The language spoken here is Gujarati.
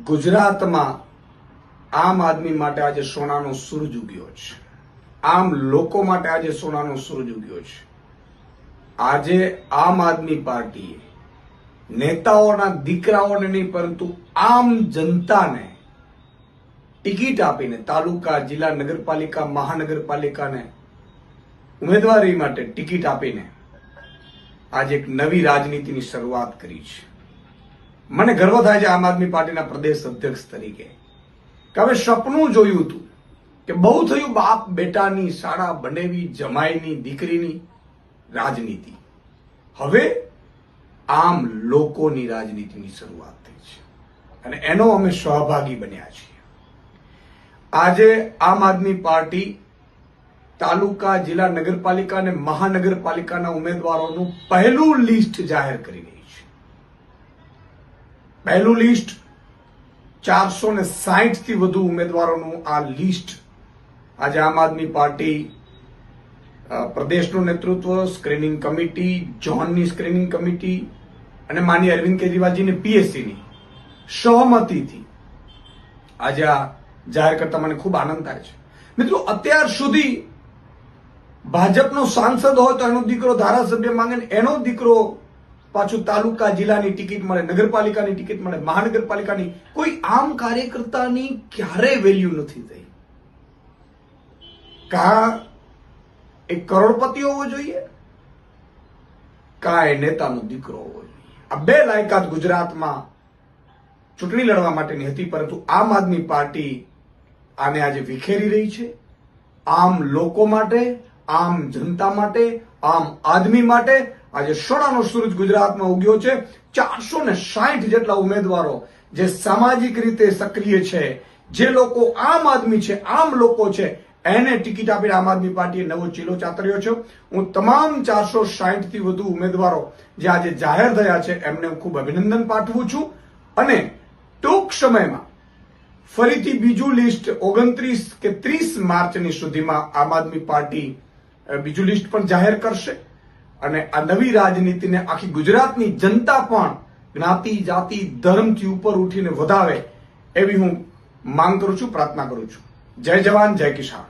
ગુજરાતમાં આમ આદમી માટે આજે સોનાનો સૂરજ ઉગ્યો છે. આમ લોકો માટે આજે સોનાનો સૂરજ ઉગ્યો છે. આજે આમ આદમી પાર્ટીએ નેતાઓના દીકરાઓને નહીં પરંતુ આમ જનતાને ટિકિટ આપીને તાલુકા, જિલ્લા, નગરપાલિકા, મહાનગરપાલિકાને ઉમેદવારી માટે ટિકિટ આપીને આજે એક નવી રાજનીતિની શરૂઆત કરી છે. મને ગર્વ થાય છે આમ આદમી પાર્ટીના પ્રદેશ અધ્યક્ષ તરીકે કે હવે સપનું જોયું હતું કે બહુ થયું બાપ બેટાની, શાળા બનેવી, જમાઈની, દીકરીની રાજનીતિ. હવે આમ લોકોની રાજનીતિની શરૂઆત થઈ છે અને એનો અમે સહભાગી બન્યા છીએ. આજે આમ આદમી પાર્ટી તાલુકા, જિલ્લા, નગરપાલિકા અને મહાનગરપાલિકાના ઉમેદવારોનું પહેલું લિસ્ટ જાહેર કરી રહી છે. પહેલું લિસ્ટ 460 થી વધુ ઉમેદવારોનું આ લિસ્ટ આજે આમ આદમી પાર્ટી પ્રદેશનું નેતૃત્વ, સ્ક્રીનિંગ કમિટી, ઝોનની સ્ક્રીનિંગ કમિટી અને માનનીય અરવિંદ કેજરીવાલજીની પીએસસીની સહમતિથી આજે આ જાહેર કરતા મને ખૂબ આનંદ થાય છે. મિત્રો, અત્યાર સુધી ભાજપનો સાંસદ હોય તો એનો દીકરો ધારાસભ્ય માંગે ને એનો દીકરો પાછું તાલુકા, જિલ્લાની ટિકિટ મળે, નગરપાલિકાની ટિકિટ મળે, મહાનગરપાલિકાની. કોઈ આમ કાર્યકર્તાની ક્યારે વેલ્યુ નથી થઈ. કા એક કરોડપતિ હોવો જોઈએ, કા એ નેતાનો દીકરો હોવો જોઈએ. આ બે લાયકાત ગુજરાતમાં ચૂંટણી લડવા માટેની હતી, પરંતુ આમ આદમી પાર્ટી આને આજે વિખેરી રહી છે. આમ લોકો માટે, આમ જનતા માટે, આમ આદમી માટે આજે સોનાનો સૂરજ ગુજરાતમાં ઉગ્યો છે. 460 જેટલા ઉમેદવારો જે સામાજિક રીતે સક્રિય છે, જે લોકો આમ આદમી છે, આમ લોકો છે, એને ટિકિટ આપીને આમ આદમી પાર્ટીએ નવો ચીલો ચાતર્યો છે. હું તમામ 460 થી વધુ ઉમેદવારો જે આજે જાહેર થયા છે એમને હું ખૂબ અભિનંદન પાઠવું છું અને ટૂંક સમયમાં ફરીથી બીજું લિસ્ટ 29 કે 30 માર્ચની સુધીમાં આમ આદમી પાર્ટી બીજું લિસ્ટ પણ જાહેર કરશે અને આ નવી રાજનીતિને આખી ગુજરાતની જનતા પણ જ્ઞાતિ, જાતિ, ધર્મથી ઉપર ઉઠીને વધાવે એવી હું માંગ કરું છું, પ્રાર્થના કરું છું. જય જવાન, જય કિસાન.